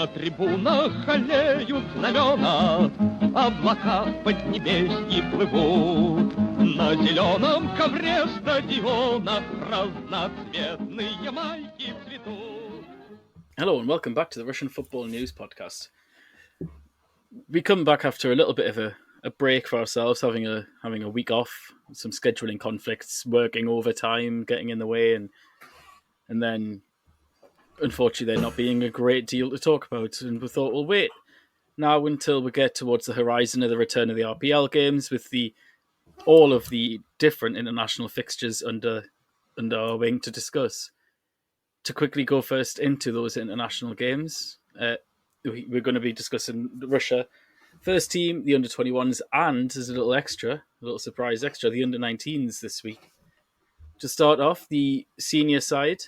На трибунах аллеют знамена, облака в поднебесье плывут. На зеленом ковре стадиона разноцветные майки цветут. Hello and welcome back to the Russian Football News Podcast. We come back after a little bit of a break for ourselves, having a week off, some scheduling conflicts, working overtime, getting in the way, and then unfortunately there not being a great deal to talk about. And we thought we'll wait now until we get towards the horizon of the return of the RPL games with all of the different international fixtures under our wing to discuss. To quickly go first into those international games, we're going to be discussing Russia first team, the under-21s, and as a little surprise extra, the under-19s this week. To start off, the senior side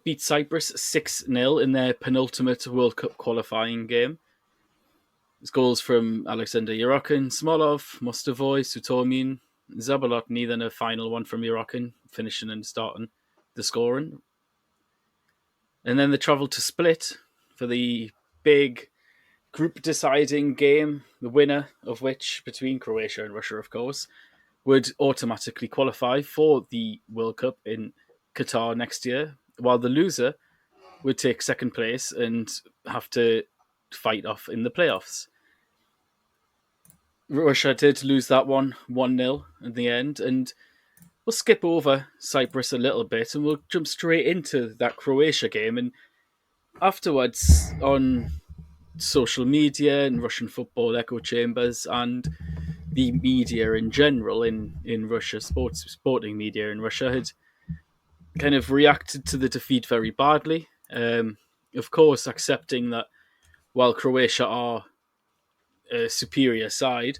beat Cyprus 6-0 in their penultimate World Cup qualifying game. There's goals from Alexander Yorokin, Smolov, Mostovoy, Sutomin, Zabolotny, then a final one from Yorokin, finishing and starting the scoring. And then the travel to Split for the big group-deciding game, the winner of which, between Croatia and Russia, of course, would automatically qualify for the World Cup in Qatar next year, while the loser would take second place and have to fight off in the playoffs. Russia did lose that one 1-0 in the end, and we'll skip over Cyprus a little bit and we'll jump straight into that Croatia game. And afterwards, on social media and Russian football echo chambers and the media in general in Russia, sporting media in Russia, had kind of reacted to the defeat very badly. Of course, accepting that while Croatia are a superior side,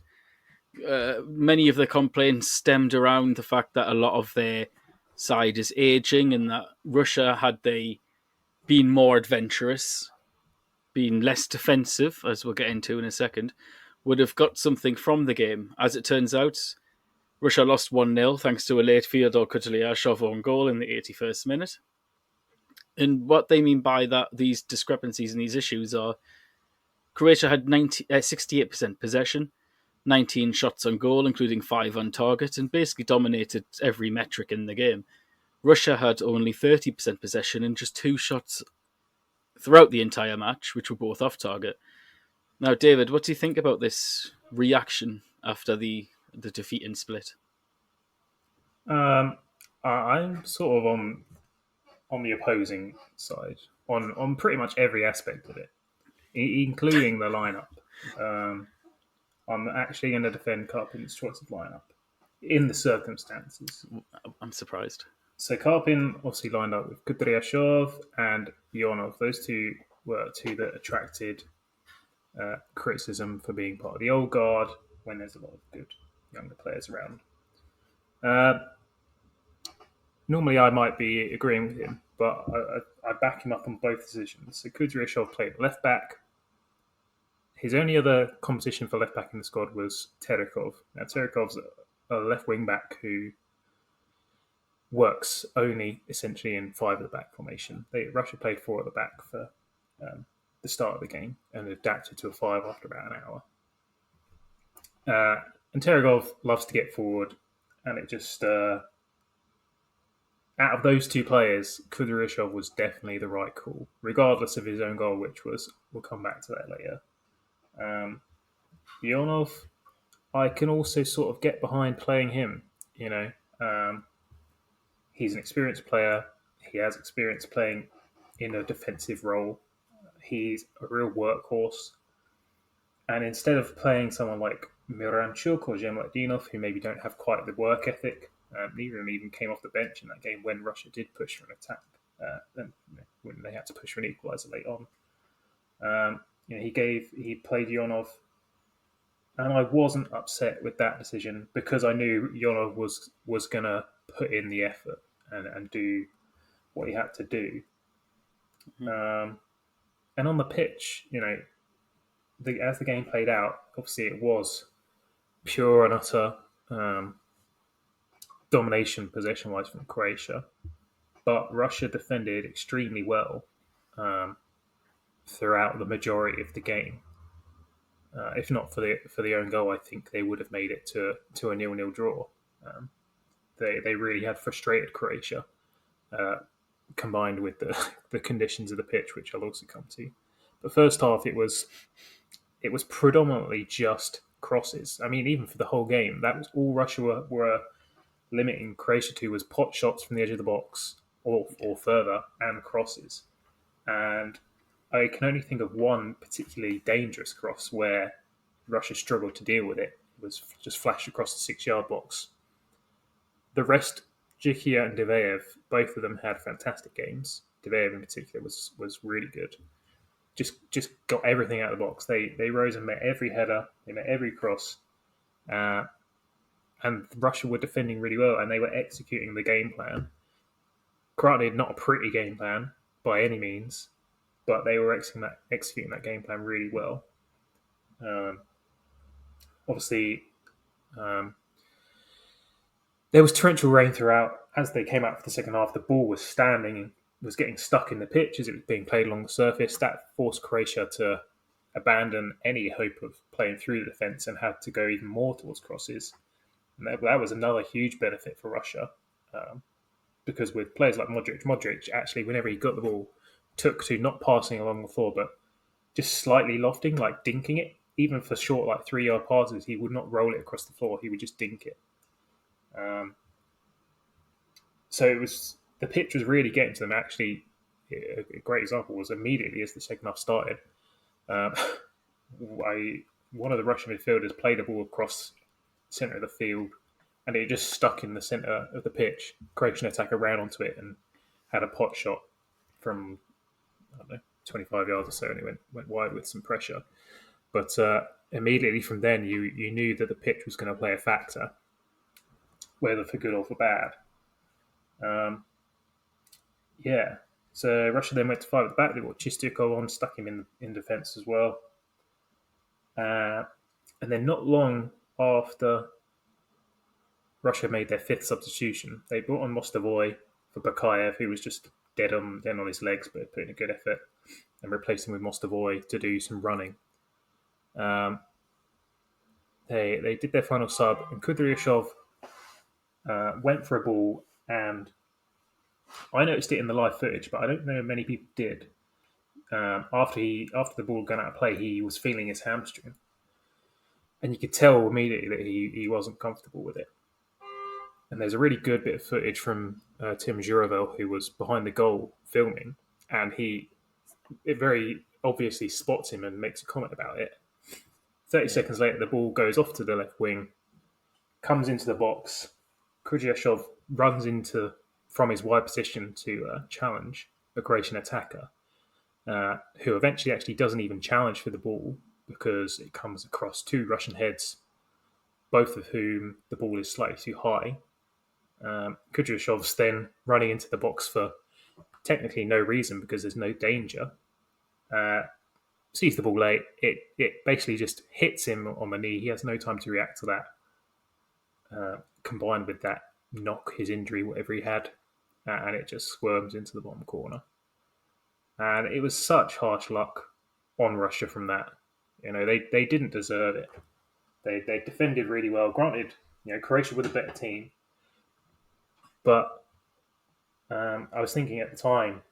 many of the complaints stemmed around the fact that a lot of their side is aging and that Russia, had they been more adventurous, been less defensive, as we'll get into in a second, would have got something from the game. As it turns out, Russia lost 1-0 thanks to a late Fyodor Kudryashov own goal in the 81st minute. And what they mean by that, these discrepancies and these issues are Croatia had 68% possession, 19 shots on goal, including 5 on target, and basically dominated every metric in the game. Russia had only 30% possession and just 2 shots throughout the entire match, which were both off target. Now, David, what do you think about this reaction after the defeat in Split? I'm sort of on the opposing side on pretty much every aspect of it, including the lineup. I'm actually going to defend Karpin's choice of lineup in the circumstances. I'm surprised. So Karpin obviously lined up with Kudryashov and Ionov. Those two were two that attracted criticism for being part of the old guard when there's a lot of good younger players around. Normally I might be agreeing with him, but I back him up on both decisions. So Kudryashov played left back. His only other competition for left back in the squad was Terikov. Now Terikov's a left wing back who works only essentially in 5 at the back formation. Russia played 4 at the back for the start of the game and adapted to a 5 after about an hour. And Terikov loves to get forward, and it just out of those two players, Kudryashov was definitely the right call, regardless of his own goal, which was, we'll come back to that later. Ionov, I can also sort of get behind playing him. He's an experienced player. He has experience playing in a defensive role. He's a real workhorse. And instead of playing someone like Miranchuk or Zhemletdinov, who maybe don't have quite the work ethic, neither of them even came off the bench in that game when Russia did push for an attack, when they had to push for an equaliser late on. He played Ionov, and I wasn't upset with that decision because I knew Ionov was going to put in the effort and do what he had to do. Mm-hmm. And on the pitch, as the game played out, obviously it was pure and utter domination possession-wise from Croatia, but Russia defended extremely well. throughout the majority of the game. If not for the own goal, I think they would have made it to a 0-0 draw. They really had frustrated Croatia, combined with the conditions of the pitch, which I'll also come to. The first half, it was predominantly just crosses. I mean, even for the whole game, that was all Russia were limiting Croatia to, was pot shots from the edge of the box or further, and crosses. And I can only think of one particularly dangerous cross where Russia struggled to deal with it. It was just flashed across the 6-yard box. The rest, Jikia and Diveev, both of them had fantastic games. Diveev in particular was really good. Just got everything out of the box. They rose and met every header. They met every cross. And Russia were defending really well, and they were executing the game plan. Granted, not a pretty game plan by any means, but they were executing that game plan really well. Obviously, there was torrential rain throughout. As they came out for the second half, the ball was getting stuck in the pitch as it was being played along the surface. That forced Croatia to abandon any hope of playing through the defence and had to go even more towards crosses. And that was another huge benefit for Russia, because with players like Modric actually, whenever he got the ball, took to not passing along the floor, but just slightly lofting, like dinking it. Even for short, like 3-yard passes, he would not roll it across the floor. He would just dink it. So the pitch was really getting to them. Actually, a great example was immediately as the second half started, one of the Russian midfielders played a ball across the centre of the field, and it just stuck in the centre of the pitch. Croatian attacker ran onto it and had a pot shot from, I don't know, 25 yards or so, and it went wide with some pressure. But immediately from then, you knew that the pitch was going to play a factor, whether for good or for bad. So Russia then went to 5 at the back. They brought Chistukov on, stuck him in defence as well. And then not long after Russia made their 5th substitution, they brought on Mostovoy for Bakayev, who was just dead on his legs, but put in a good effort, and replaced him with Mostovoy to do some running. They did their final sub, and Kudryashov went for a ball, and I noticed it in the live footage, but I don't know many people did. After the ball had gone out of play, he was feeling his hamstring, and you could tell immediately that he wasn't comfortable with it. And there's a really good bit of footage from Tim Zhuravell, who was behind the goal filming, and it very obviously spots him and makes a comment about it. 30 seconds later, the ball goes off to the left wing, comes into the box. Kudryashov runs from his wide position to challenge a Croatian attacker, who eventually actually doesn't even challenge for the ball because it comes across 2 Russian heads, both of whom the ball is slightly too high. Kudryashov's then running into the box for technically no reason because there's no danger. Sees the ball late. It basically just hits him on the knee. He has no time to react to that. Combined with that knock, his injury, whatever he had, and it just squirms into the bottom corner. And it was such harsh luck on Russia from that. They didn't deserve it. They defended really well. Granted, Croatia were the better team, but I was thinking at the time,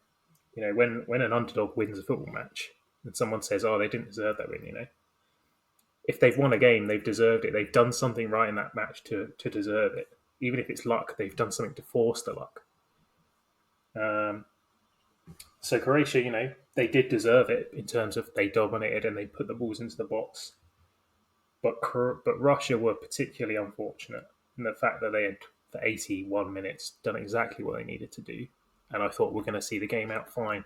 when an underdog wins a football match and someone says, "Oh, they didn't deserve that win," if they've won a game, they've deserved it. They've done something right in that match to deserve it. Even if it's luck, they've done something to force the luck. So Croatia, they did deserve it in terms of they dominated and they put the balls into the box. But Russia were particularly unfortunate in the fact that they had, for 81 minutes, done exactly what they needed to do. And I thought we're going to see the game out fine.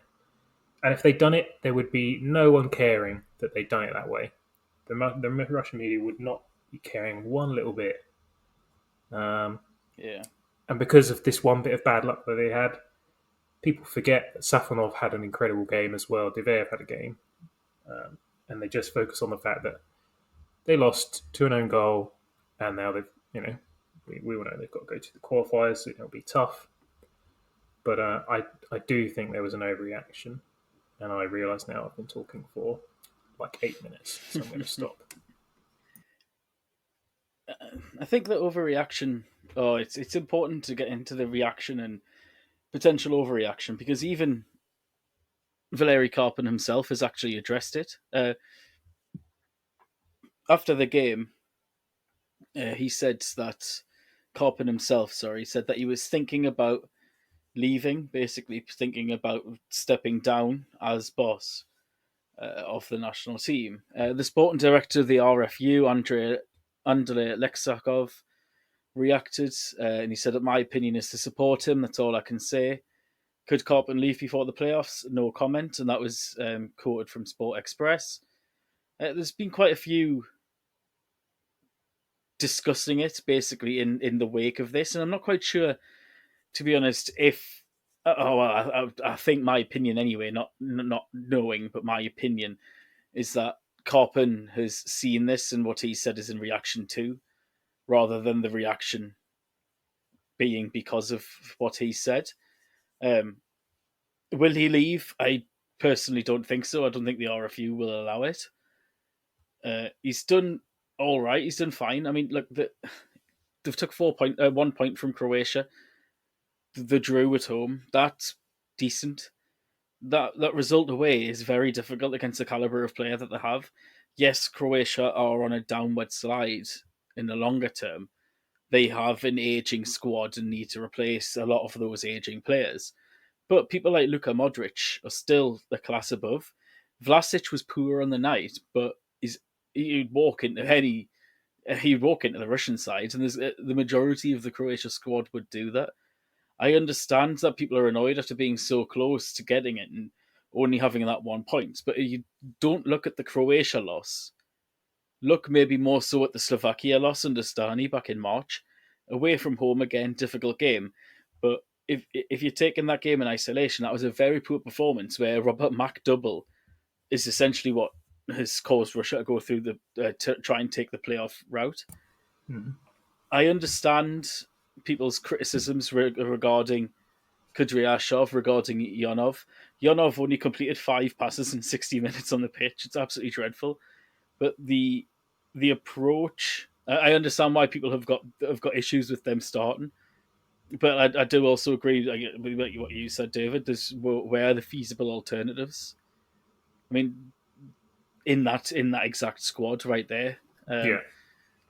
And if they'd done it, there would be no one caring that they'd done it that way. The Russian media would not be caring one little bit. And because of this one bit of bad luck that they had, people forget that Safonov had an incredible game as well. Diveev had a game. And they just focus on the fact that they lost to an own goal, and now they've, we all know they've got to go to the qualifiers, so it'll be tough. But I do think there was an overreaction. And I realise now I've been talking for like 8 minutes, so I'm going to stop. I think the overreaction. Oh, it's important to get into the reaction and potential overreaction, because even Valery Karpin himself has actually addressed it. After the game, he said that Karpin himself, said that he was thinking about leaving, basically thinking about stepping down as boss of the national team. The sporting director of the RFU, Andrei Lexakov, reacted, and he said that my opinion is to support him. That's all I can say. Could Karpin leave before the playoffs? No comment, and that was quoted from Sport Express. There's been quite a few discussing it, basically, in the wake of this, and I'm not quite sure, to be honest, if... I think my opinion anyway, not knowing, but my opinion is that Karpin has seen this, and what he said is in reaction to, rather than the reaction being because of what he said. Will he leave? I personally don't think so. I don't think the RFU will allow it. He's done all right. He's done fine. I mean, look, they've took 1 point from Croatia. The drew at home. That's decent. That result away is very difficult against the calibre of player that they have. Yes, Croatia are on a downward slide in the longer term. They have an ageing squad and need to replace a lot of those ageing players. But people like Luka Modric are still the class above. Vlasic was poor on the night, but he'd walk into the Russian side, and the majority of the Croatia squad would do that. I understand that people are annoyed after being so close to getting it and only having that 1 point, but you don't look at the Croatia loss. Look maybe more so at the Slovakia loss under Stani back in March. Away from home again, difficult game. But if you're taking that game in isolation, that was a very poor performance where Robert Mack double is essentially what has caused Russia to go through to try and take the playoff route. Mm. I understand people's criticisms regarding Kudryashov, regarding Yonov. Yonov only completed 5 passes in 60 minutes on the pitch. It's absolutely dreadful. But the approach, I understand why people have got issues with them starting. But I do also agree with what you said, David. Where are the feasible alternatives? I mean, in that exact squad right there. Yeah.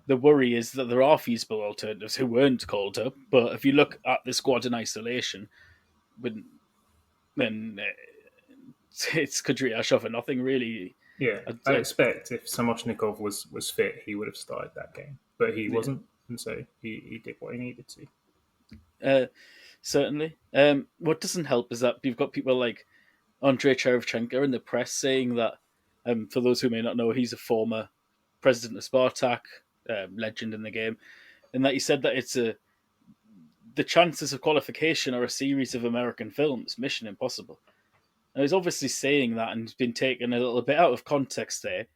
The worry is that there are feasible alternatives who weren't called up. But if you look at the squad in isolation, then it's Kudryashov or nothing, really. Yeah, I expect if Samoshnikov was fit, he would have started that game. But he wasn't, and so he did what he needed to. Certainly. What doesn't help is that you've got people like Andrei Cherevchenko in the press saying that, for those who may not know, he's a former president of Spartak, legend in the game, and that he said that the chances of qualification are a series of American films, Mission Impossible. Now, he's obviously saying that and been taken a little bit out of context there,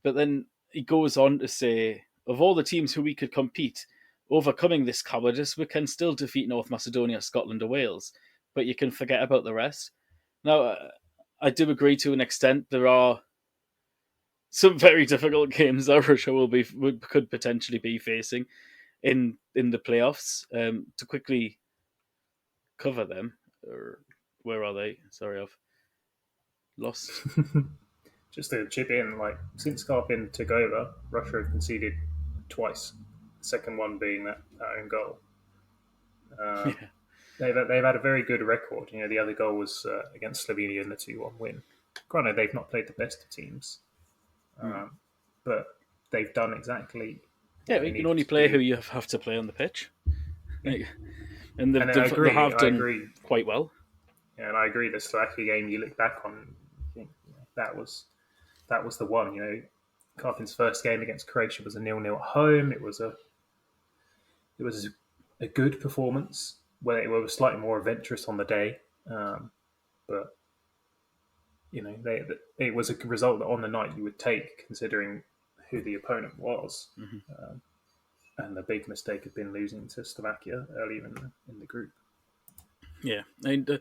but then he goes on to say, of all the teams who we could compete, overcoming this cowardice, we can still defeat North Macedonia, Scotland, or Wales, but you can forget about the rest. Now, I do agree to an extent. There are some very difficult games that Russia could potentially be facing in the playoffs. To quickly cover them, or where are they? Sorry, I've lost. Just to chip in, like since Karpin took over, Russia have conceded twice. The second one being that own goal. They've had a very good record. You know, the other goal was against Slovenia in the 2-1 win. Granted, they've not played the best of teams, but they've done exactly. Yeah, you can only play who you have to play on the pitch. Yeah. And they have done quite well. Yeah, and I agree. The Slovakia game, you look back on, you think that was the one. You know, Karpin's first game against Croatia was a 0-0 at home. It was a good performance where it was slightly more adventurous on the day, but you know, it was a result that on the night you would take, considering who the opponent was. Mm-hmm. And the big mistake had been losing to Slovakia earlier in the group. Yeah, and the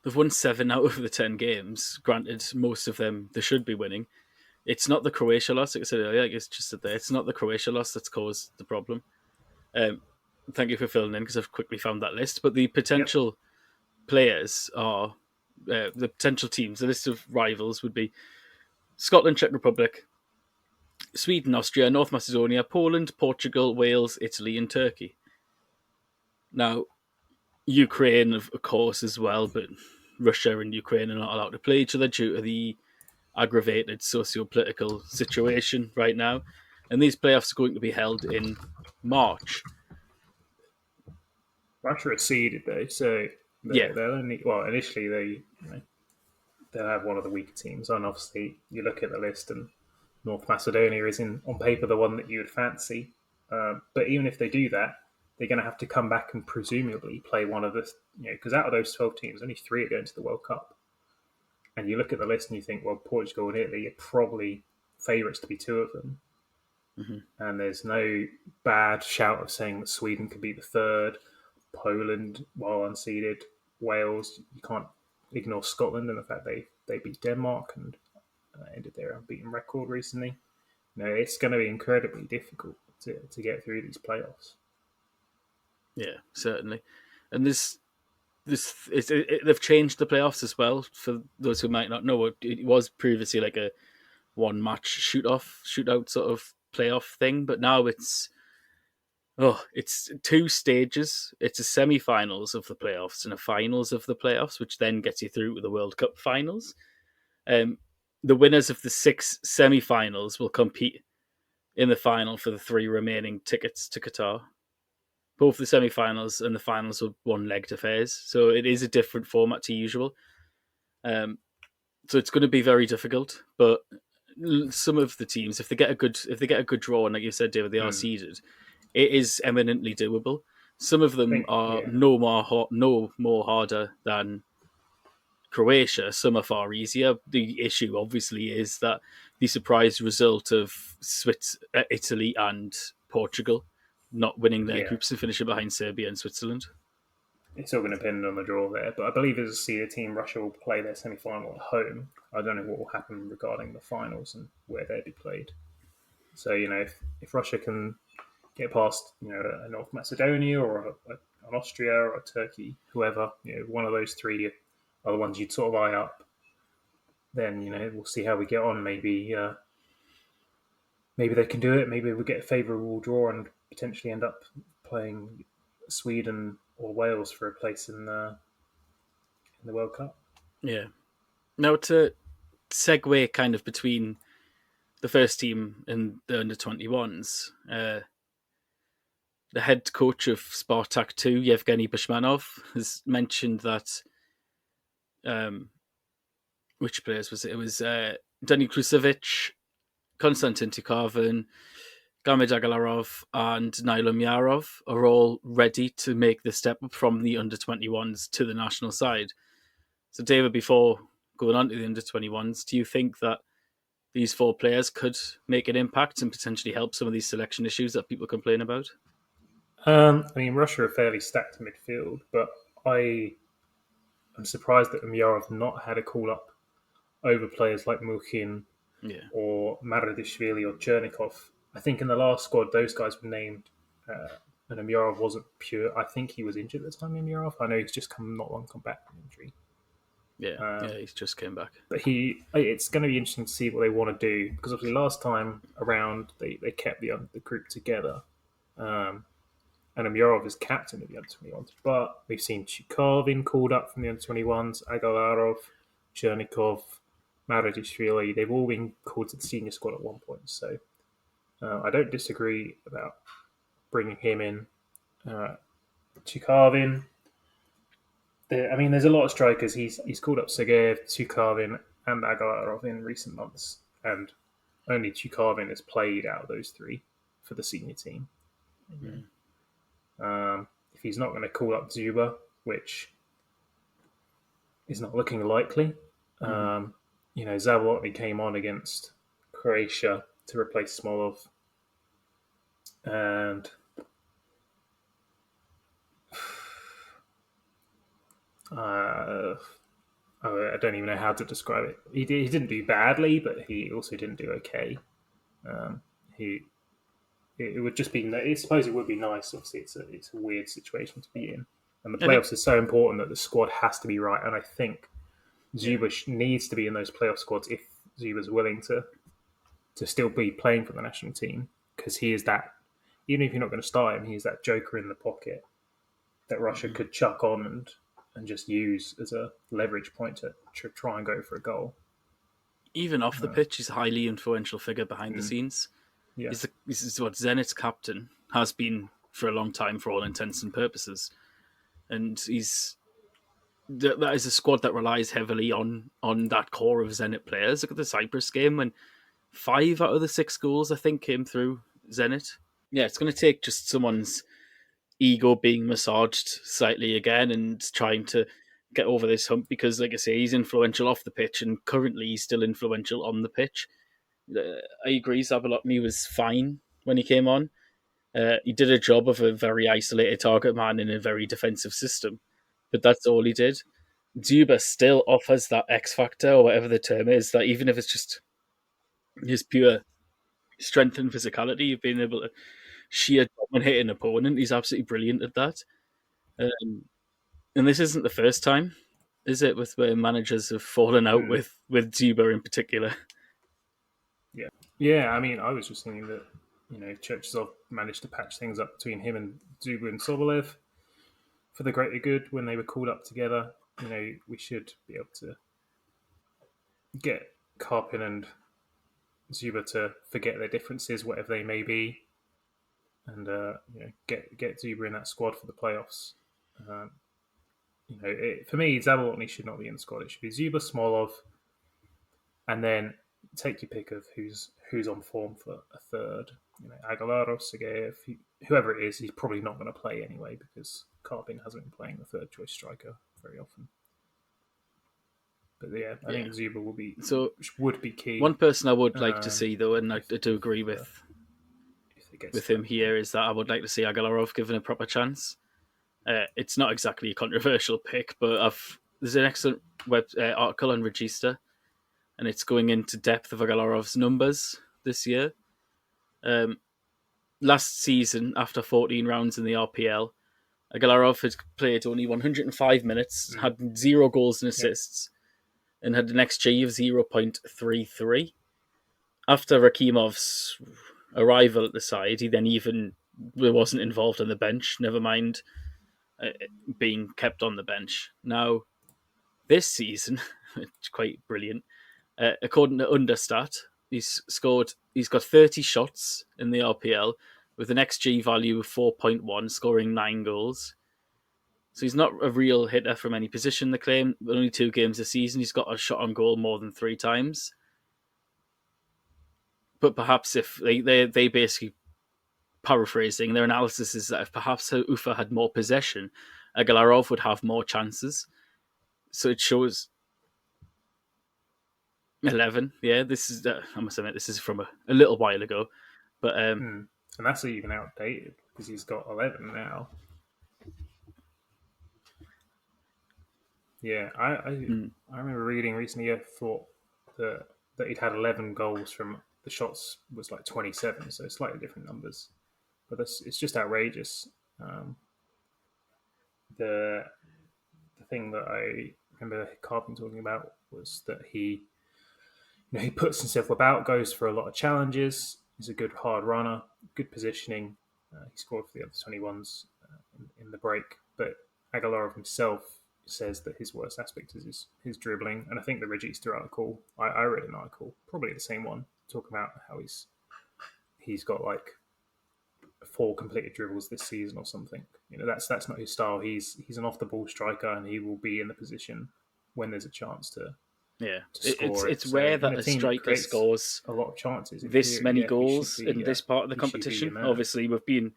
they've won 7 out of the 10 games. Granted, most of them they should be winning. It's not the Croatia loss, like I said earlier. Like it's just there. It's not the Croatia loss that's caused the problem. Thank you for filling in because I've quickly found that list. But the potential players are the potential teams. The list of rivals would be Scotland, Czech Republic, Sweden, Austria, North Macedonia, Poland, Portugal, Wales, Italy, and Turkey. Now, Ukraine, of course, as well, but Russia and Ukraine are not allowed to play each other due to the aggravated socio-political situation right now. And these playoffs are going to be held in March. Russia are seeded though, so they'll only initially they'll have one of the weaker teams, and obviously you look at the list and North Macedonia is on paper the one that you would fancy. But even if they do that, they're going to have to come back and presumably play one of the, because out of those 12 teams, only 3 are going to the World Cup. And you look at the list and you think, well, Portugal and Italy are probably favourites to be 2 of them. Mm-hmm. And there's no bad shout of saying that Sweden could be the 3rd, Poland, while unseeded, Wales. You can't ignore Scotland and the fact they beat Denmark and ended their unbeaten record recently. It's going to be incredibly difficult to get through these playoffs. Yeah, certainly. And they've changed the playoffs as well. For those who might not know, it was previously like a 1-match shootout sort of playoff thing, but now it's 2 stages. It's a semi-finals of the playoffs and a finals of the playoffs, which then gets you through to the World Cup finals. The winners of the 6 semi-finals will compete in the final for the 3 remaining tickets to Qatar. Both the semi-finals and the finals are 1-legged affairs, so it is a different format to usual. So it's going to be very difficult. But some of the teams, if they get a good draw, and like you said, David, they are seeded, it is eminently doable. Some of them are no more harder than Croatia. Some are far easier. The issue, obviously, is that the surprise result of Italy and Portugal not winning their groups and finishing behind Serbia and Switzerland. It's all going to depend on the draw there, but I believe as a seeded team, Russia will play their semi-final at home. I don't know what will happen regarding the finals and where they'll be played. So, if Russia can get past, a North Macedonia or an Austria or a Turkey, whoever, one of those 3 are the ones you'd sort of eye up, then, we'll see how we get on. Maybe they can do it. Maybe we'll get a favourable draw and potentially end up playing Sweden or Wales for a place in the World Cup. Yeah. Now to segue kind of between the first team and the under-21s, the head coach of Spartak 2, Yevgeny Bashmanov, has mentioned that which players was it? It was Danny Krusevic, Konstantin Tukarvin, Gamid Agalarov and Nailo Myarov are all ready to make the step up from the under-21s to the national side. So, David, before going on to the under-21s, do you think that these 4 players could make an impact and potentially help some of these selection issues that people complain about? Russia are fairly stacked midfield, but I am surprised that Myarov not had a call-up over players like Mukhin or Maradishvili or Chernikov. I think in the last squad, those guys were named, and Myarov wasn't pure. I think he was injured at the time, Myarov. I know he's just come back from injury. He's just came back. But it's going to be interesting to see what they want to do, because obviously last time around they kept the group together, and Myarov is captain of the under-21s. But we've seen Chukovin called up from the under-21s, Agalarov, Chernikov, Maradishvili. They've all been called to the senior squad at one point. So I don't disagree about bringing him in. Chukovin. There's a lot of strikers. He's called up Sergeyev, Tukarvin, and Agalarov in recent months, and only Tukarvin has played out of those 3 for the senior team. If he's not going to call up Zuba, which is not looking likely, Zavolotny came on against Croatia to replace Smolov, and I don't even know how to describe it. He didn't do badly, but he also didn't do okay. He it would just be. I suppose it would be nice. Obviously, it's a weird situation to be in, and the I think playoffs is so important that the squad has to be right. And I think Zuba needs to be in those playoff squads if Zuba's willing to still be playing for the national team, because he is that. Even if you're not going to start him, he is that joker in the pocket that Russia could chuck on and just use as a leverage point to try and go for a goal. even off the pitch, he's a highly influential figure behind the scenes. Yeah, This is what Zenit's captain has been for a long time, for all intents and purposes, and that is a squad that relies heavily on that core of Zenit players. Look at the Cyprus game, when 5 out of the 6 goals I think came through Zenit. Yeah, it's going to take just someone's ego being massaged slightly again and trying to get over this hump, because, like I say, he's influential off the pitch and currently he's still influential on the pitch. I agree, Zabolotny was fine when he came on. He did a job of a very isolated target man in a very defensive system, but that's all he did. Zuba still offers that X factor, or whatever the term is, that even if it's just his pure strength and physicality, you've been able to sheer dominate an opponent. He's absolutely brilliant at that. And this isn't the first time, is it, with where managers have fallen out with Zuba in particular? yeah. I mean, I was just thinking that Cherchesov managed to patch things up between him and Zuba and Sobolev for the greater good when they were called up together. We should be able to get Karpin and Zuba to forget their differences, whatever they may be, and get Zuba in that squad for the playoffs. For me, Zabolotny should not be in the squad. It should be Zuba, Smolov, and then take your pick of who's on form for a third. Agalarov, Sergeyev, whoever it is, he's probably not going to play anyway because Karpin hasn't been playing the third choice striker very often. But yeah, I think Zuba would be key. One person I would like to see, though, and I do agree with him here, is that I would like to see Agalarov given a proper chance. It's not exactly a controversial pick, but there's an excellent article on Regista, and it's going into depth of Agalarov's numbers this year. Last season, after 14 rounds in the RPL, Agalarov had played only 105 minutes, had 0 goals and assists, and had an XG of 0.33. After Rakimov's arrival at the side, he then even wasn't involved on the bench, never mind being kept on the bench. Now, this season, it's quite brilliant. According to Understat, he's got 30 shots in the RPL with an XG value of 4.1, scoring 9 goals. So he's not a real hitter from any position, they claim. Only 2 games this season, he's got a shot on goal more than 3 times. But perhaps if they basically, paraphrasing, their analysis is that if perhaps Ufa had more possession, Agalarov would have more chances. So it shows 11. Yeah, this is, I must admit, this is from a little while ago. But and that's even outdated because he's got 11 now. Yeah, I remember reading recently. I thought that he'd had 11 goals from the shots was like 27, so slightly different numbers. But it's just outrageous. The thing that I remember Karpin talking about was that he puts himself about, goes for a lot of challenges. He's a good hard runner, good positioning. He scored for the other 21s in the break. But Agalarov himself says that his worst aspect is his dribbling. And I think the Regista article, I read an article, probably the same one, talking about how he's got like 4 completed dribbles this season or something. That's not his style. He's an off the ball striker, and he will be in the position when there's a chance to. Yeah, score it's rare that a striker scores a lot of chances. This many goals in this part of the competition. Obviously, we've been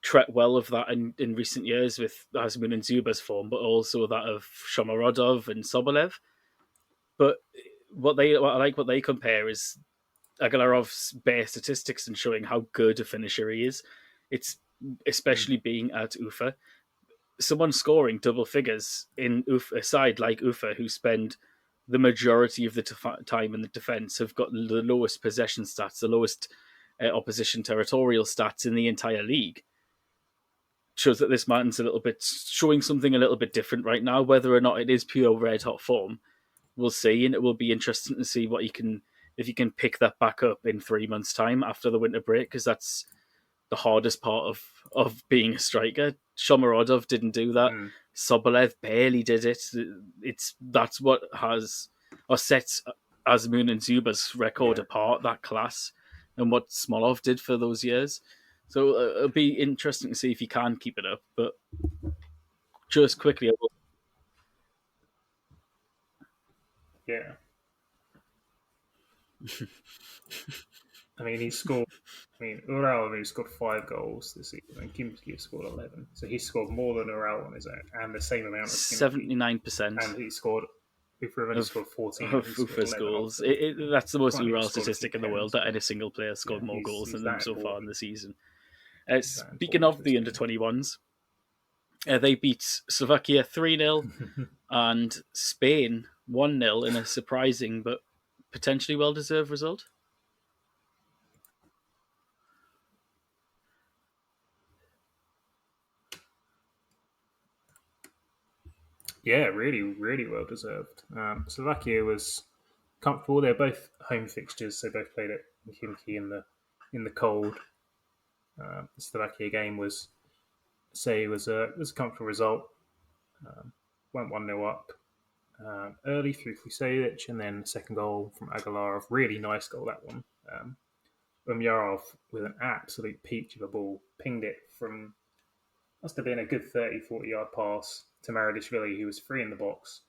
tread well of that in recent years with Hasbun and Zuba's form, but also that of Shomorodov and Sobolev. But what they compare is Agalarov's bare statistics and showing how good a finisher he is. It's especially being at Ufa. someone scoring double figures in a side like Ufa, who spend the majority of the time in the defence, have got the lowest possession stats, the lowest opposition territorial stats in the entire league, shows that this man's showing something a little bit different right now. Whether or not it is pure red hot form, we'll see, and it will be interesting to see if he can pick that back up in 3 months' time after the winter break, because that's the hardest part of being a striker. Shomorodov didn't do that. Sobolev barely did it. That's what sets Azmoun and Zuba's record apart, that class, and what Smolov did for those years. So it'll be interesting to see if he can keep it up. But just quickly, yeah. I mean, Ural scored 5 goals this season, and Kimski scored 11. So he scored more than Ural on his own, and the same amount of 79%. And he scored. Ufa scored 14. Of Ufa's goals. That's the most Ural statistic in the world, that any single player scored more goals than them so far in the season. Speaking of the under-21s, they beat Slovakia 3-0 and Spain 1-0 in a surprising but potentially well-deserved result. Yeah, really, really well deserved. Slovakia was comfortable. They're both home fixtures. They both played at Khimki in the cold. The Slovakia game was a comfortable result. Went 1-0 up early through Kusevic, and then the second goal from Agalarov. Really nice goal, that one. Umyarov with an absolute peach of a ball, pinged it from, must have been a good 30-40 yard pass to Maradishvili, who was free in the box,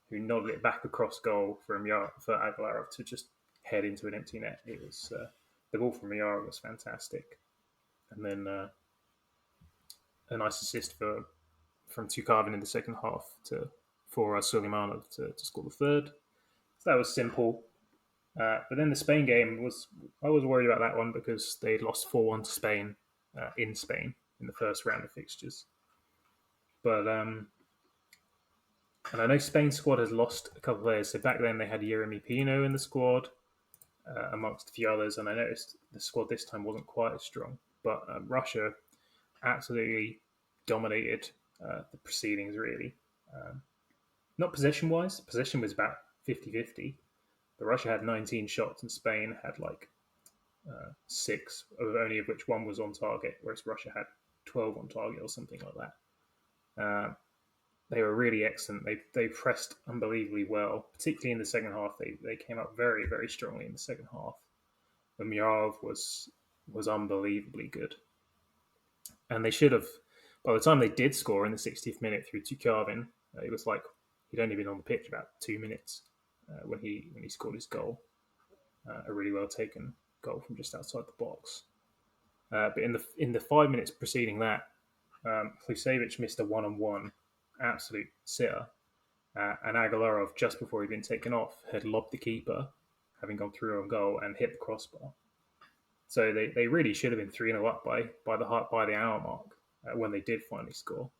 who nodded it back across goal for Agalarov to just head into an empty net. It was the ball from Umyarov was fantastic, and then a nice assist from Tukavin in the second half for Suleimanov to score the third. So that was simple. But then the Spain game I was worried about that one because they'd lost 4-1 to Spain in Spain in the first round of fixtures. But and I know Spain's squad has lost a couple of players. So back then they had Yeremy Pino in the squad, amongst a few others, and I noticed the squad this time wasn't quite as strong. But Russia absolutely dominated the proceedings, really. Not possession-wise. Possession was about 50-50. But Russia had 19 shots and Spain had 6, only of which one was on target, whereas Russia had 12 on target or something like that. They were really excellent. They pressed unbelievably well, particularly in the second half. They came up very, very strongly in the second half. Umyarov was unbelievably good. And they should have, by the time they did score in the 60th minute through Tukavin, it was like he'd only been on the pitch about 2 minutes when he scored his goal. A really well taken goal from just outside the box. But in the 5 minutes preceding that, Klusevic missed a 1-on-1, absolute sitter. And Agalarov, just before he'd been taken off, had lobbed the keeper, having gone through on goal, and hit the crossbar. So they really should have been 3-0 up by the hour mark when they did finally score.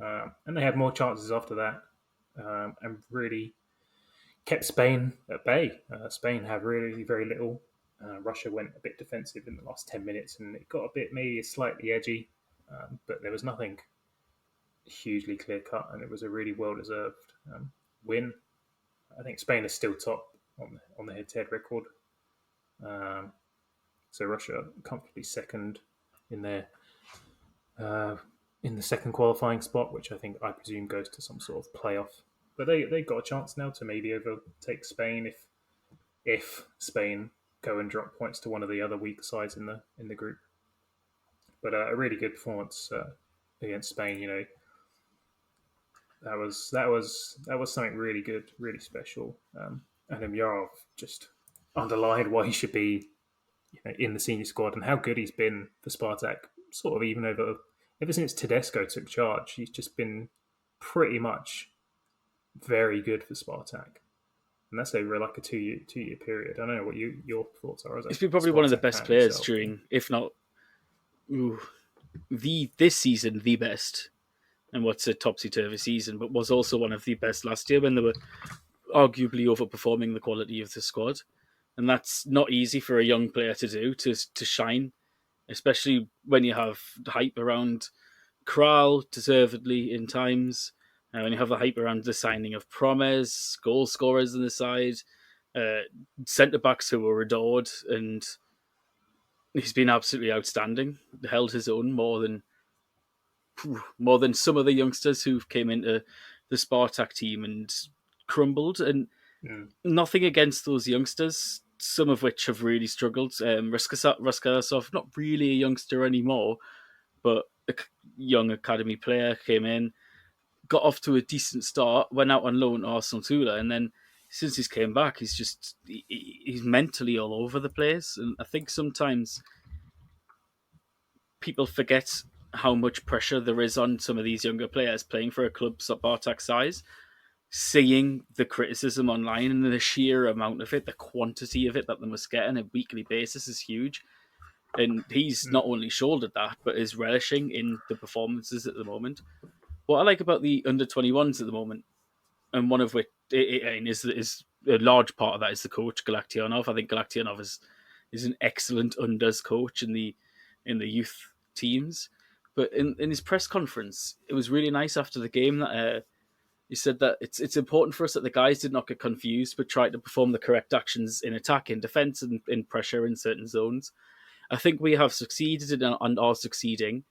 And they had more chances after that, and really kept Spain at bay. Spain had really very little. Russia went a bit defensive in the last 10 minutes, and it got a bit maybe slightly edgy, but there was nothing hugely clear cut, and it was a really well deserved win. I think Spain is still top on the head-to-head record. So Russia comfortably second in their in the second qualifying spot, which I presume goes to some sort of playoff. But they got a chance now to maybe overtake Spain if Spain go and drop points to one of the other weak sides in the group. But a really good performance against Spain. That was something really good, really special. And Umyarov just underlined why he should be in the senior squad and how good he's been for Spartak. Sort of even ever since Tedesco took charge, he's just been pretty much very good for Spartak. And that's over like a two-year period. I don't know what your thoughts are. He's been probably one of the best players during, if not this season, the best and what's a topsy-turvy season, but was also one of the best last year when they were arguably overperforming the quality of the squad. And that's not easy for a young player to do, to shine, especially when you have hype around Kral, deservedly in times, when you have the hype around the signing of Promes, goal scorers on the side, uh, centre-backs who were adored, and he's been absolutely outstanding, held his own more than some of the youngsters who came into the Spartak team and crumbled. And nothing against those youngsters, some of which have really struggled. Raskasov, not really a youngster anymore, but a young academy player, came in, got off to a decent start, went out on loan to Arsenal Tula, and then since he's came back, he's mentally all over the place. And I think sometimes people forget how much pressure there is on some of these younger players playing for a club Spartak size. Seeing the criticism online and the sheer amount of it, the quantity of it that they must get on a weekly basis is huge. And he's not only shouldered that, but is relishing in the performances at the moment. What I like about the under-21s at the moment, and one of which is a large part of that, is the coach Galaktionov. I think Galaktionov is an excellent unders coach in the youth teams. But in his press conference, it was really nice after the game that he said that it's important for us that the guys did not get confused, but try to perform the correct actions in attack, in defence, and in pressure in certain zones. I think we have succeeded and are succeeding.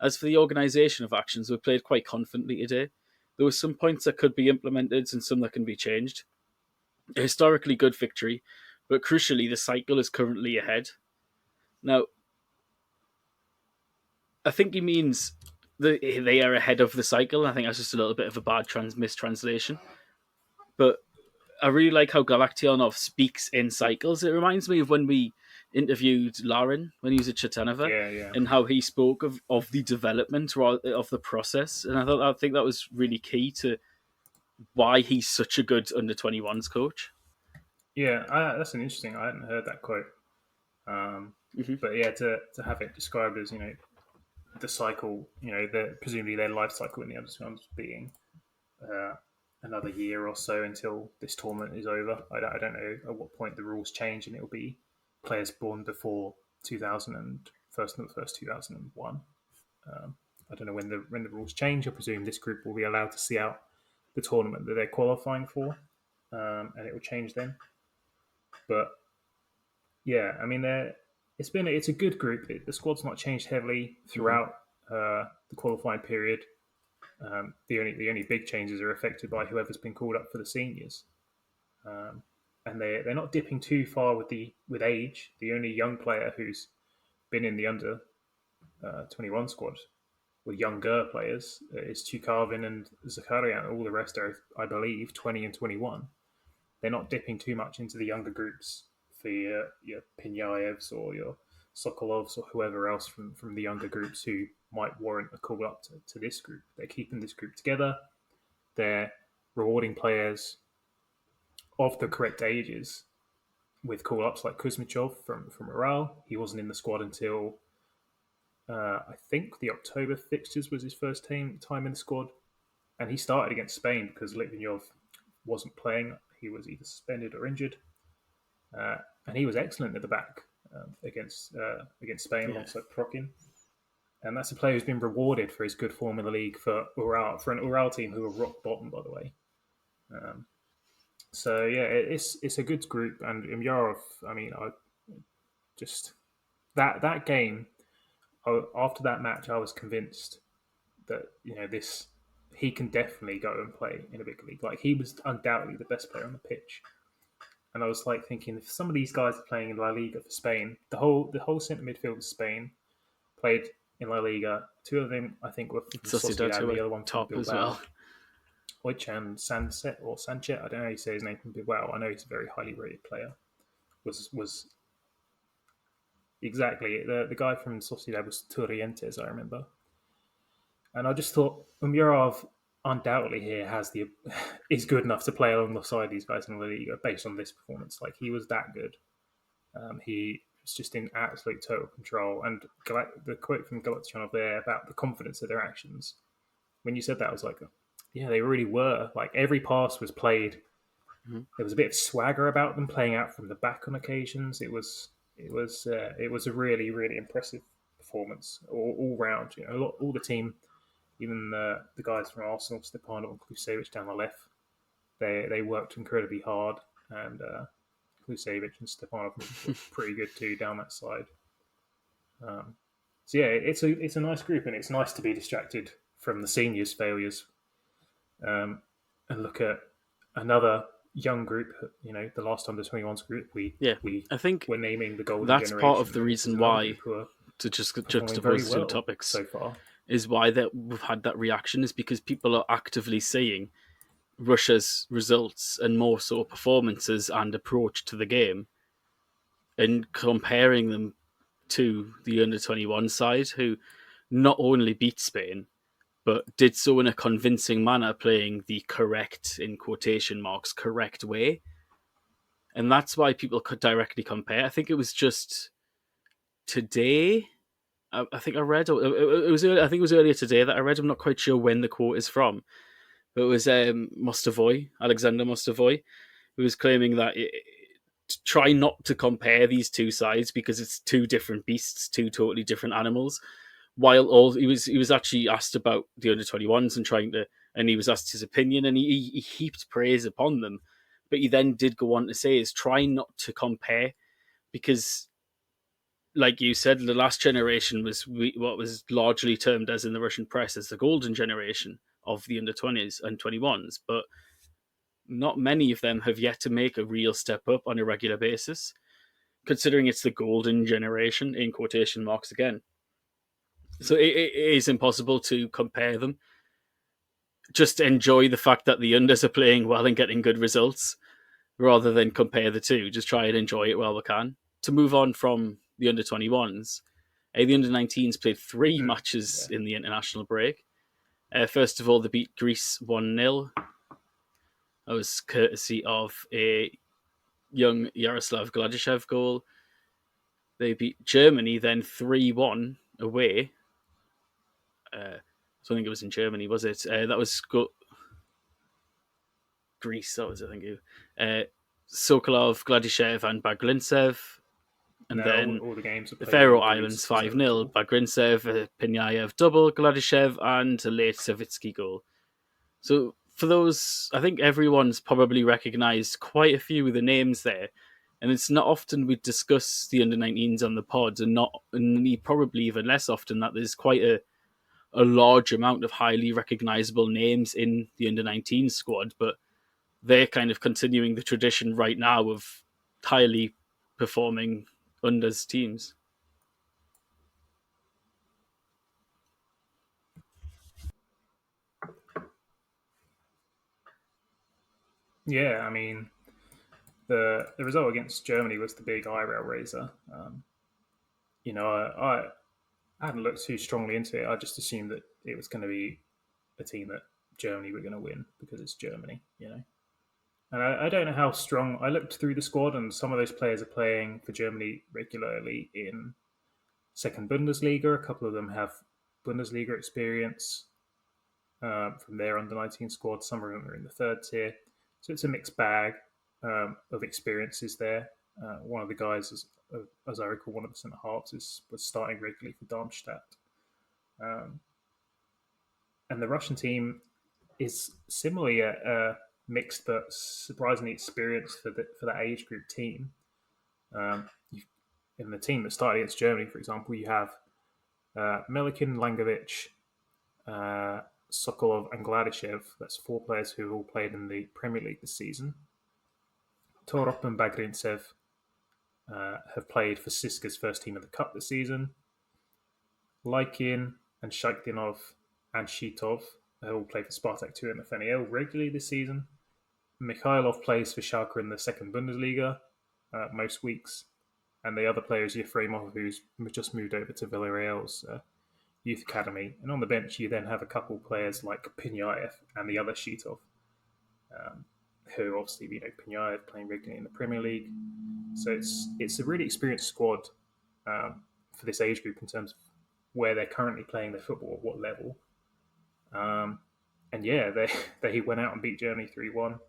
As for the organisation of actions, we played quite confidently today. There were some points that could be implemented and some that can be changed. A historically good victory, but crucially, the cycle is currently ahead. Now, I think he means that they are ahead of the cycle. I think that's just a little bit of a bad mistranslation. But I really like how Galaktionov speaks in cycles. It reminds me of when we interviewed Lauren when he was at Chatanova, and how he spoke of the development of the process. And I think that was really key to why he's such a good under-21s coach. Yeah, that's an interesting. I hadn't heard that quote. But yeah, to have it described as the cycle, presumably their life cycle in the under-21s being another year or so until this tournament is over. I don't know at what point the rules change, and it'll be players born before 2001. I don't know when the rules change. I presume this group will be allowed to see out the tournament that they're qualifying for, and it will change then. But yeah, I mean, it's a good group. The squad's not changed heavily throughout the qualifying period. The only big changes are affected by whoever's been called up for the seniors, and they're not dipping too far with age. The only young player who's been in the under 21 squad, or younger players, is Chukarvin and Zakarian. All the rest are, I believe, 20 and 21. They're not dipping too much into the younger groups for your Pinyaevs or your Sokolovs or whoever else from the younger groups who might warrant a call up to this group. They're keeping this group together. They're rewarding players of the correct ages with call-ups like Kuzmichov from Ural. He wasn't in the squad until I think the October fixtures was his first time in the squad, and he started against Spain because Litvinov wasn't playing. He was either suspended or injured, and he was excellent at the back against Spain alongside Prokin. And that's a player who's been rewarded for his good form in the league for an Ural team who are rock bottom, by the way. So yeah, it's a good group, and Umyarov. I mean, I just that game. After that match, I was convinced that he can definitely go and play in a big league. Like, he was undoubtedly the best player on the pitch, and I was like thinking, if some of these guys are playing in La Liga for Spain, the whole centre midfield of Spain played in La Liga. Two of them, I think, were from Sociedad, the other one from Bilbao. As well. Oichan Sanchez, I don't know how you say his name from Bilbao. I know he's a very highly rated player. Was exactly the guy from Sociedad was Turrientes, I remember. And I just thought Umyarov undoubtedly here is good enough to play alongside these guys in La Liga based on this performance. Like, he was that good. He was just in absolute total control. And the quote from Galaktionov there about the confidence of their actions when you said that, I was like, yeah, they really were. Like every pass was played. Mm-hmm. There was a bit of swagger about them, playing out from the back on occasions. It was a really really impressive performance all round. You know, all the team, even the guys from Arsenal, Stepanov and Klusevic down the left, they worked incredibly hard, and Klusevic and Stepanov were pretty good too down that side. So yeah, it's a nice group, and it's nice to be distracted from the seniors' failures, and look at another young group. You know, the last under-21s group. I think we're naming the golden that's generation. part of the reason why, to just juxtapose two topics, so far is why that we've had that reaction is because people are actively seeing Russia's results and more so performances and approach to the game and comparing them to the under-21 side, who not only beat Spain but did so in a convincing manner, playing the correct, in quotation marks, correct way. And that's why people could directly compare. I think it was just today. I think I read. It was. I think it was earlier today that I read. I'm not quite sure when the quote is from, but it was Mostovoy, Alexander Mostovoy, who was claiming that try not to compare these two sides because it's two different beasts, two totally different animals. While he was actually asked about the under-21s and he was asked his opinion, and he heaped praise upon them, but he then did go on to say is try not to compare, because like you said, the last generation was what was largely termed as in the Russian press as the golden generation of the under-20s and 21s, but not many of them have yet to make a real step up on a regular basis, considering it's the golden generation, in quotation marks again. So it is impossible to compare them. Just enjoy the fact that the unders are playing well and getting good results, rather than compare the two. Just try and enjoy it while we can. To move on from the under-21s, the under-19s played three matches in the international break. First of all, they beat Greece 1-0. That was courtesy of a young Yaroslav Gladyshev goal. They beat Germany then 3-1 away. So I think it was in Germany, was it? That was Greece, that was, I think. Sokolov, Gladyshev, and Bagrintsev. And then all the games the Faroe Islands 5-0. Bagrintsev, Penyaev double, Gladyshev, and a late Savitsky goal. So for those, I think everyone's probably recognised quite a few of the names there. And it's not often we discuss the under-19s on the pod, and probably even less often that there's quite a large amount of highly recognisable names in the under-19 squad, but they're kind of continuing the tradition right now of highly performing unders teams. Yeah, I mean, the result against Germany was the big eyebrow raiser. You know, I hadn't looked too strongly into it. I just assumed that it was going to be a team that Germany were going to win because it's Germany, you know. And I don't know how strong. I looked through the squad, and some of those players are playing for Germany regularly in second Bundesliga. A couple of them have Bundesliga experience from their under-19 squad. Some of them are in the third tier. So it's a mixed bag of experiences there. One of the guys, as I recall, one of the centre halves was starting regularly for Darmstadt. And the Russian team is similarly a mixed but surprisingly experienced for that age group team. In the team that started against Germany, for example, you have Melikin, Langovic, Sokolov, and Gladyshev. That's four players who have all played in the Premier League this season. Torop and Bagrintsev have played for Siska's first team in the Cup this season. Laikin and Shakhtinov and Shitov have all played for Spartak 2 and the FNL regularly this season. Mikhailov plays for Schalke in the second Bundesliga most weeks. And the other player is Yefremov, who's just moved over to Villarreal's youth academy. And on the bench, you then have a couple players like Penyaev and the other Shitov, who obviously, you know, Penyaev playing regularly in the Premier League. So it's a really experienced squad for this age group in terms of where they're currently playing their football, at what level. And yeah, they went out and beat Germany 3-1.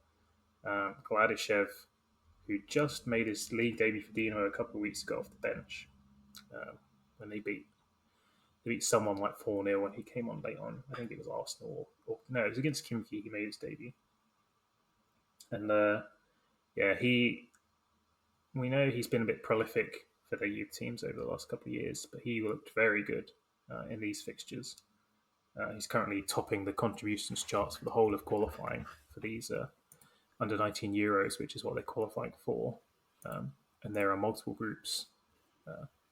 Gladyshev, who just made his league debut for Dinamo a couple of weeks ago off the bench, when they beat someone like 4-0 when he came on late on. I think it was Arsenal, or no, it was against Kimki he made his debut. And yeah, we know he's been a bit prolific for the youth teams over the last couple of years, but he looked very good in these fixtures. He's currently topping the contributions charts for the whole of qualifying for these under 19 Euros, which is what they're qualifying for. And there are multiple groups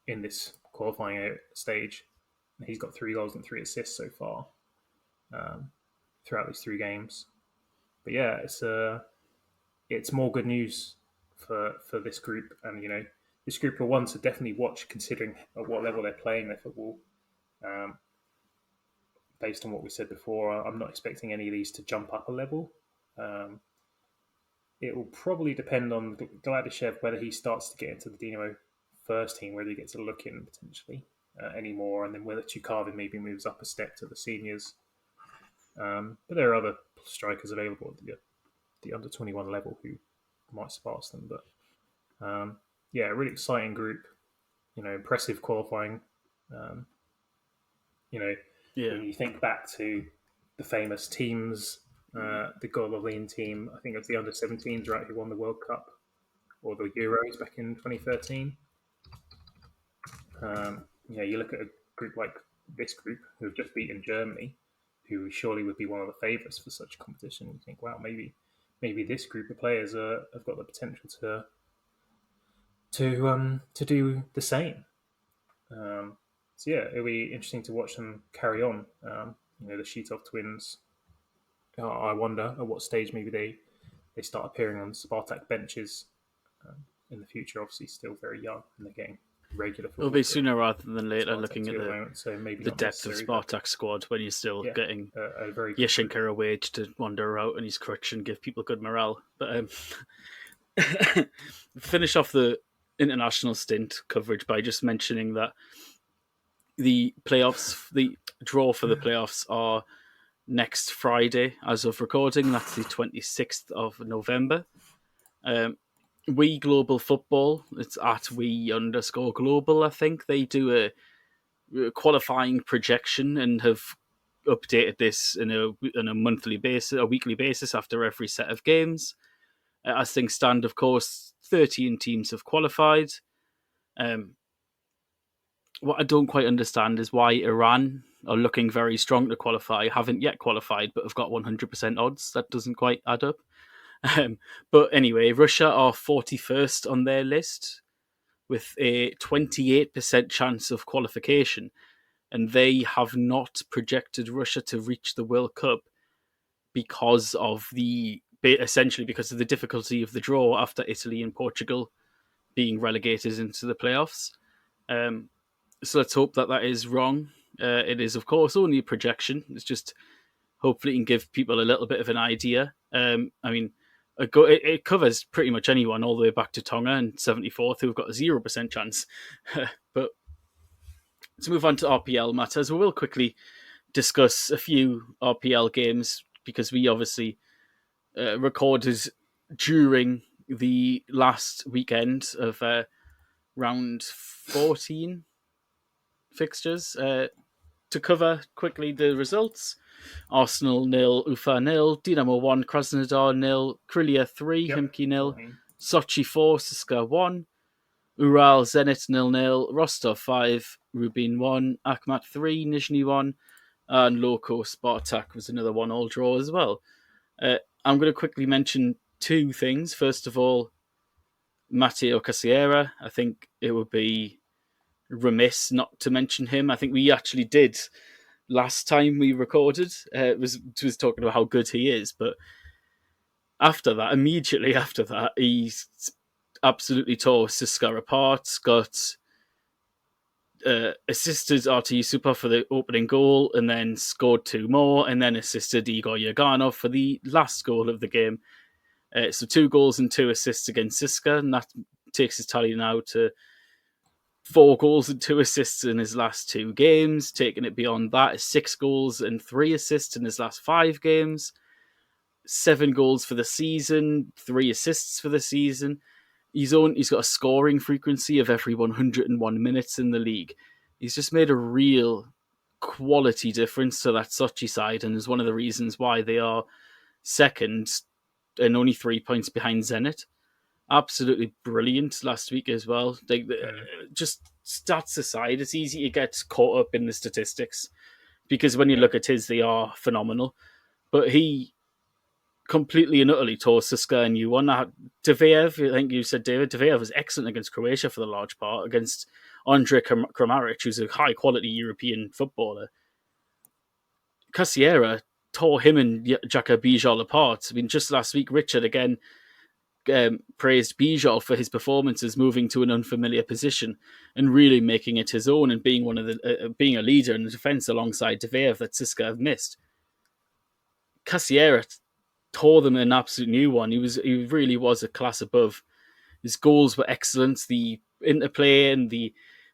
in this qualifying stage. He's got 3 goals and 3 assists so far throughout these 3 games. But yeah, it's more good news for this group, and this group are one to definitely watch, considering at what level they're playing their football. Based on what we said before, I'm not expecting any of these to jump up a level. It will probably depend on Gladyshev, whether he starts to get into the Dinamo first team, whether he gets a look in potentially anymore, and then whether Chukavin maybe moves up a step to the seniors. But there are other strikers available at the under 21 level who might surpass them. But yeah, a really exciting group. Impressive qualifying. When you think back to the famous teams, the Golovin team, I think it was the under 17s, right, who won the World Cup or the Euros back in 2013. You look at a group like this group who have just beaten Germany, who surely would be one of the favourites for such a competition. You think, wow, maybe this group of players have got the potential to do the same. So yeah, it'll be interesting to watch them carry on. The Shitov twins. I wonder at what stage maybe they start appearing on Spartak benches in the future. Obviously, still very young and they're getting regular football. It'll be sooner rather than later, Spartak looking at the depth of Spartak squad when you're still getting a very Yashenka a wage to wander out in his crutch and give people good morale. But finish off the international stint coverage by just mentioning that the draw for the playoffs are next Friday as of recording. That's the 26th of November. We Global Football, it's at @we_global, I think. They do a qualifying projection and have updated this on a monthly basis, a weekly basis after every set of games. As things stand, of course, 13 teams have qualified. What I don't quite understand is why Iran are looking very strong to qualify, haven't yet qualified, but have got 100% odds. That doesn't quite add up. But anyway, Russia are 41st on their list with a 28% chance of qualification. And they have not projected Russia to reach the World Cup essentially because of the difficulty of the draw after Italy and Portugal being relegated into the playoffs. So let's hope that is wrong. It is, of course, only a projection. It's just hopefully it can give people a little bit of an idea. It covers pretty much anyone all the way back to Tonga and 74th, who've got a 0% chance. But to move on to RPL matters, we will quickly discuss a few RPL games because we obviously recorded during the last weekend of round 14 fixtures. To cover quickly the results: Arsenal 0, Ufa 0, Dinamo 1, Krasnodar 0, Krylia 3, Himki 0, Sochi 4, Siska 1, Ural Zenit 0-0, Rostov 5, Rubin 1, Akhmat 3, Nizhny 1, and Loko Spartak was another 1-1 draw as well. I'm going to quickly mention 2 things. First of all, Matteo Cassiera. I think it would be remiss not to mention him. I think we actually did last time we recorded. It was talking about how good he is, but immediately after that, he's absolutely tore Siska apart. Got assisted RT Super for the opening goal, and then scored 2 more, and then assisted Igor Yaganov for the last goal of the game. So 2 goals and 2 assists against Siska, and that takes his tally now to 4 goals and 2 assists in his last 2 games. Taking it beyond that is 6 goals and 3 assists in his last 5 games. 7 goals for the season, 3 assists for the season. He's got a scoring frequency of every 101 minutes in the league. He's just made a real quality difference to that Sochi side, and is one of the reasons why they are second and only 3 points behind Zenit. Absolutely brilliant last week as well. Just stats aside, it's easy to get caught up in the statistics because when you look at his, they are phenomenal. But he completely and utterly tore CSKA and U1. Diveyev, I think you said, David, Diveyev was excellent against Croatia for the large part, against Andre Kramaric, who's a high-quality European footballer. Cassiera tore him and Jaka Bijol apart. I mean, just last week, Richard again praised Bijol for his performances, moving to an unfamiliar position and really making it his own, and being being a leader in the defence alongside Diveyev that CSKA have missed. Cassiera tore them an absolute new one. He really was a class above. His goals were excellent. The interplay and the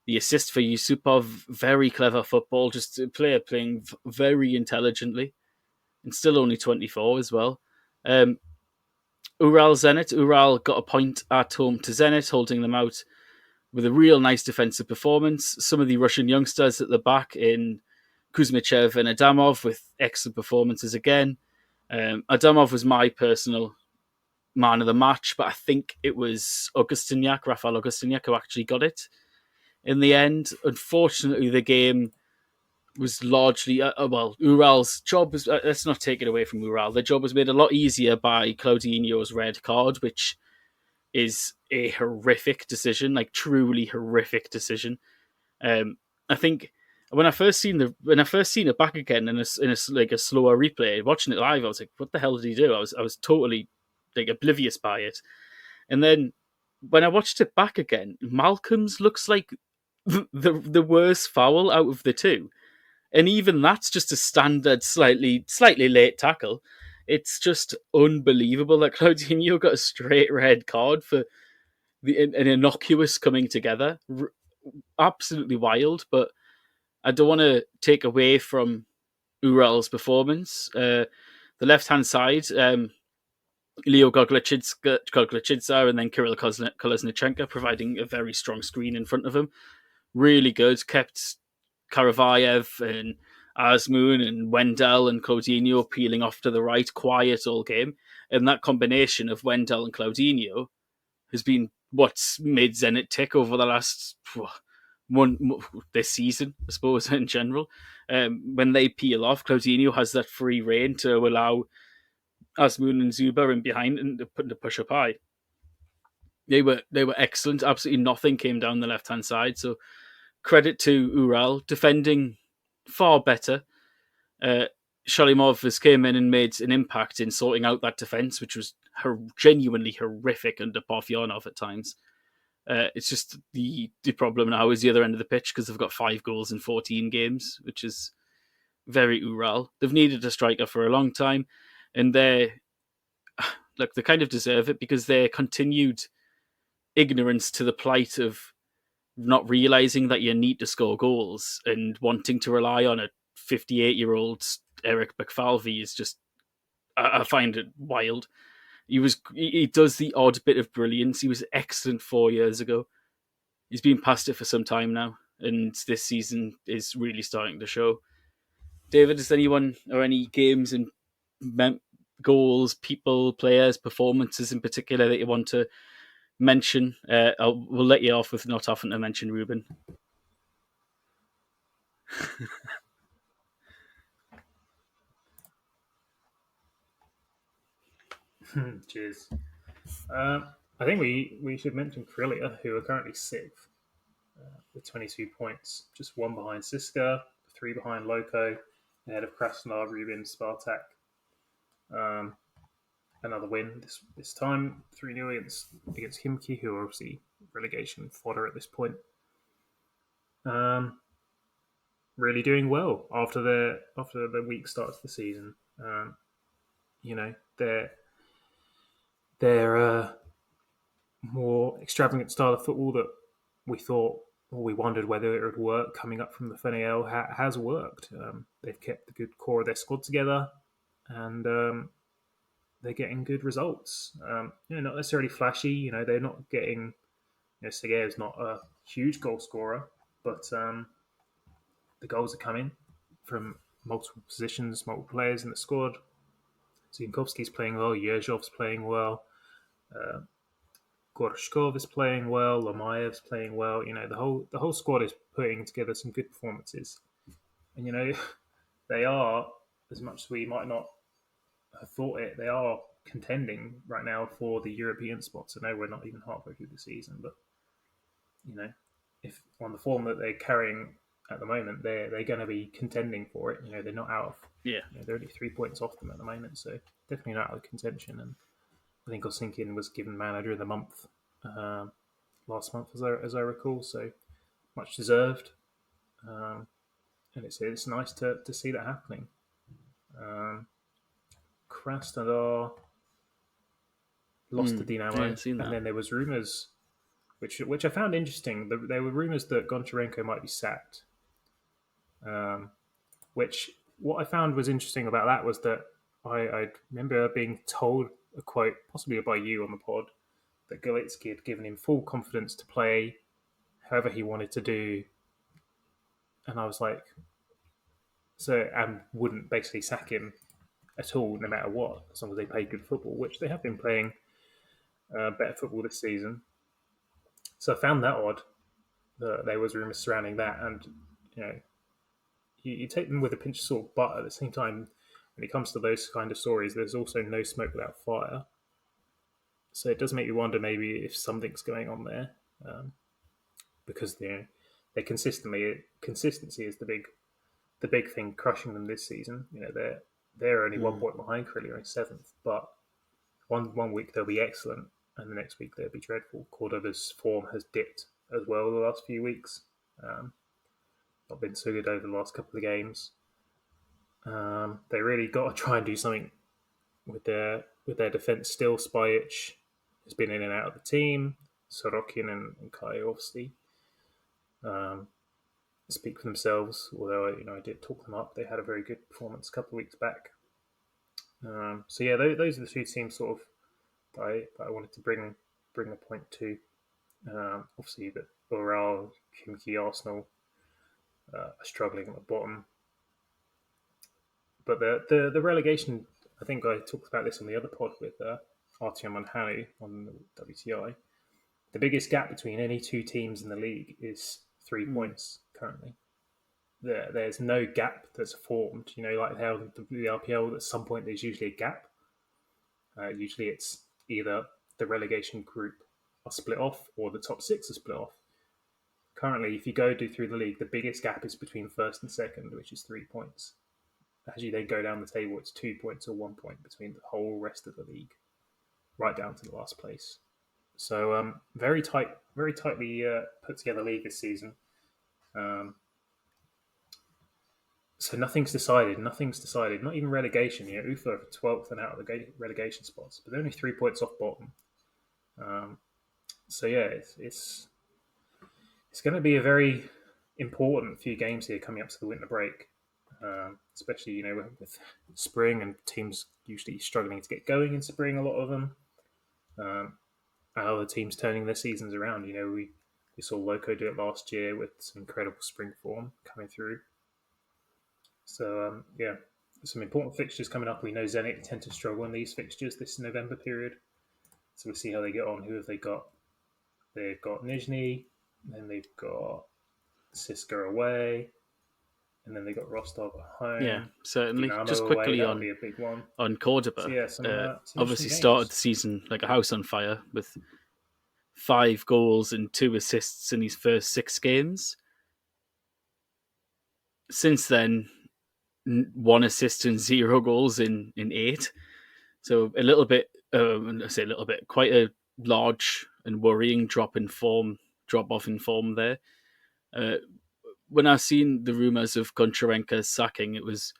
assist for Yusupov, very clever football. Just a player playing very intelligently, and still only 24 as well. Ural Zenit. Ural got a point at home to Zenit, holding them out with a real nice defensive performance. Some of the Russian youngsters at the back in Kuzmichev and Adamov with excellent performances again. Adamov was my personal man of the match, but I think it was Rafael Augustiniak, who actually got it in the end. Unfortunately, the game was largely... Ural's job was... let's not take it away from Ural. Their job was made a lot easier by Claudinho's red card, which is a horrific decision, like truly horrific decision. I think... When I first seen it back again in a slower replay, watching it live, I was like, "What the hell did he do?" I was totally like oblivious by it. And then when I watched it back again, Malcolm's looks like the worst foul out of the two, and even that's just a standard, slightly late tackle. It's just unbelievable that Claudinho got a straight red card for an innocuous coming together. Absolutely wild, but I don't want to take away from Ural's performance. The left-hand side, Leo Goglachidze and then Kirill Kolesnichenko providing a very strong screen in front of him. Really good. Kept Karavayev and Azmoun and Wendell and Claudinho peeling off to the right, quiet all game. And that combination of Wendell and Claudinho has been what's made Zenit tick over the last... this season, I suppose, in general. When they peel off, Claudinho has that free rein to allow Azmoun and Zuba in behind and to push up high. They were excellent. Absolutely nothing came down the left-hand side. So credit to Ural, defending far better. Shalimov has came in and made an impact in sorting out that defence, which was genuinely horrific under Parfionov at times. It's just the problem now is the other end of the pitch because they've got 5 goals in 14 games, which is very Ural. They've needed a striker for a long time, and they kind of deserve it because their continued ignorance to the plight of not realising that you need to score goals and wanting to rely on a 58-year-old Eric Bacfalvi is just... I find it wild. He does the odd bit of brilliance. He was excellent 4 years ago. He's been past it for some time now, and this season is really starting to show. David, is anyone or any games and goals, people, players, performances in particular that you want to mention? We'll let you off with not often to mention Ruben. Cheers. I think we should mention Krylia, who are currently 6th with 22 points, just 1 behind CSKA, 3 behind Loco, ahead of Krasnodar, Rubin, Spartak. Another win this time, 3-0 against Khimki, who are obviously relegation fodder at this point. Really doing well after the weak start to the season. They're more extravagant style of football that we thought we wondered whether it would work coming up from the FNL has worked. They've kept the good core of their squad together, and they're getting good results. Not necessarily flashy. They're not getting. Seguer's not a huge goal scorer, but the goals are coming from multiple positions, multiple players in the squad. Zienkovski's playing well. Yerzhov's playing well. Gorshkov is playing well. Lomayev's playing well. The whole squad is putting together some good performances, and they are, as much as we might not have thought it, they are contending right now for the European spots. I know we're not even halfway through the season, but if on the form that they're carrying at the moment, they're going to be contending for it. They're not out of they're only 3 points off them at the moment, so definitely not out of contention. And I think Osinkin was given Manager of the Month last month, as I recall, so much deserved. And it's nice to see that happening. Krasnodar lost to Dinamo, and then there was rumours, which I found interesting. There were rumours that Goncharenko might be sacked. Which what I found was interesting about that was that I remember being told a quote, possibly by you on the pod, that Galitsky had given him full confidence to play however he wanted to do, and I was like, and wouldn't basically sack him at all, no matter what, as long as they played good football, which they have been playing better football this season. So I found that odd that there was rumours surrounding that, and you take them with a pinch of salt, but at the same time, when it comes to those kind of stories, there's also no smoke without fire. So it does make you wonder maybe if something's going on there, because they consistency is the big thing crushing them this season. They're only 1 point behind, currently only 7th, but one week they'll be excellent, and the next week they'll be dreadful. Cordova's form has dipped as well the last few weeks. Not been so good over the last couple of games. They really got to try and do something with their defence still. Spajic has been in and out of the team. Sorokin and Kai obviously speak for themselves, although I did talk them up. They had a very good performance a couple of weeks back. So yeah, those are the two teams sort of that I wanted to bring a point to. Obviously, that Oral, Khimki, Arsenal are struggling at the bottom. But the relegation, I think I talked about this on the other pod with Artyom and Hanu on the WTI. The biggest gap between any two teams in the league is 3 points currently. There's no gap that's formed. Like how the RPL, at some point there's usually a gap. Usually it's either the relegation group are split off or the top 6 are split off. Currently, if you go through the league, the biggest gap is between first and second, which is 3 points. As you then go down the table, it's 2 points or 1 point between the whole rest of the league, right down to the last place. So very tightly put together league this season. So nothing's decided. Not even relegation. Ufa are 12th and out of the relegation spots, but they're only 3 points off bottom. So yeah, it's going to be a very important few games here coming up to the winter break. Especially with spring and teams usually struggling to get going in spring, a lot of them, and other teams turning their seasons around. We saw Loco do it last year with some incredible spring form coming through. So yeah, some important fixtures coming up. We know Zenit tend to struggle in these fixtures this November period, so we'll see how they get on. Who have they got? They've got Nizhny, then they've got Siska away, and then they got Rostov at home. Yeah, certainly. Dinamo Just away, quickly that'll be a big one. on Cordoba, So, yeah, some obviously games. started the season like a house on fire with 5 goals and 2 assists in his first 6 games. Since then, 1 assist and 0 goals in 8. So a little bit, quite a large and worrying drop off in form there. When I seen the rumours of Goncharenko's sacking, it was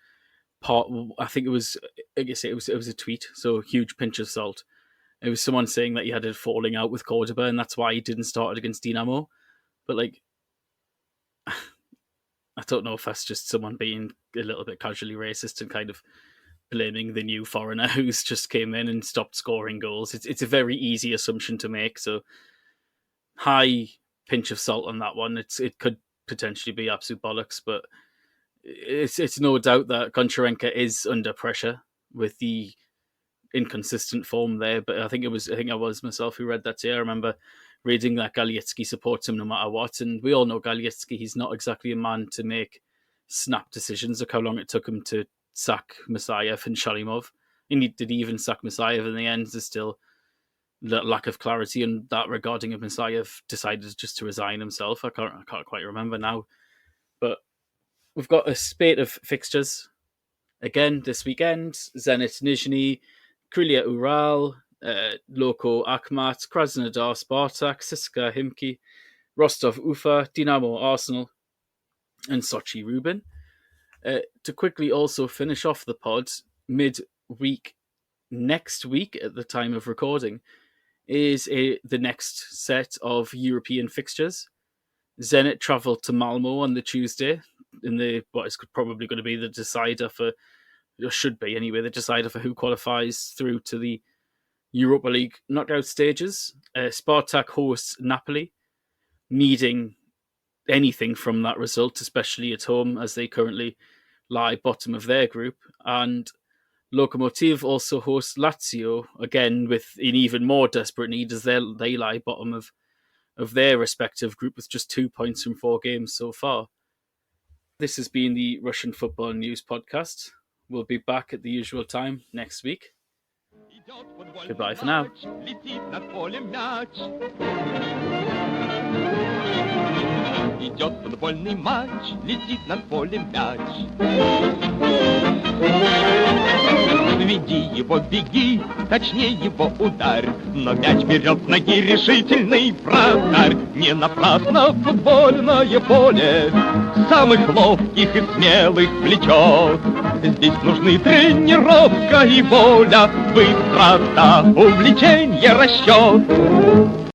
I guess it was a tweet, so a huge pinch of salt. It was someone saying that he had a falling out with Cordoba, and that's why he didn't start against Dinamo. But I don't know if that's just someone being a little bit casually racist and kind of blaming the new foreigner who's just came in and stopped scoring goals. It's a very easy assumption to make, so high pinch of salt on that one. It could potentially be absolute bollocks, but it's no doubt that Goncharenko is under pressure with the inconsistent form there. But I think I was myself who read that today. I remember reading that Galietsky supports him no matter what, and we all know Galietsky. He's not exactly a man to make snap decisions. Look how long it took him to sack Musayev and Shalimov. And did he even sack Musayev in the end? There's still lack of clarity in that regarding if Musayev decided just to resign himself. I can't quite remember now. But we've got a spate of fixtures again this weekend. Zenit Nizhny, Krylia Ural, Loko Akhmat, Krasnodar Spartak, Siska Himki, Rostov Ufa, Dinamo Arsenal, and Sochi Rubin. To quickly also finish off the pod, mid-week next week at the time of recording is the next set of European fixtures. Zenit travel to Malmo on the Tuesday in what is probably going to be the decider for, or should be anyway, the decider for who qualifies through to the Europa League knockout stages. Spartak hosts Napoli, needing anything from that result, especially at home as they currently lie bottom of their group. And Lokomotiv also hosts Lazio, again with an even more desperate need as they lie bottom of their respective group with just 2 points from 4 games so far. This has been the Russian Football News Podcast. We'll be back at the usual time next week. Goodbye for now. Идет футбольный матч, летит над полем мяч. Веди его, беги, точнее его ударь. Но мяч берет с ноги решительный вратарь. Не напрасно футбольное поле самых ловких и смелых влечет. Здесь нужны тренировка и воля, быстрота, увлечение, расчет.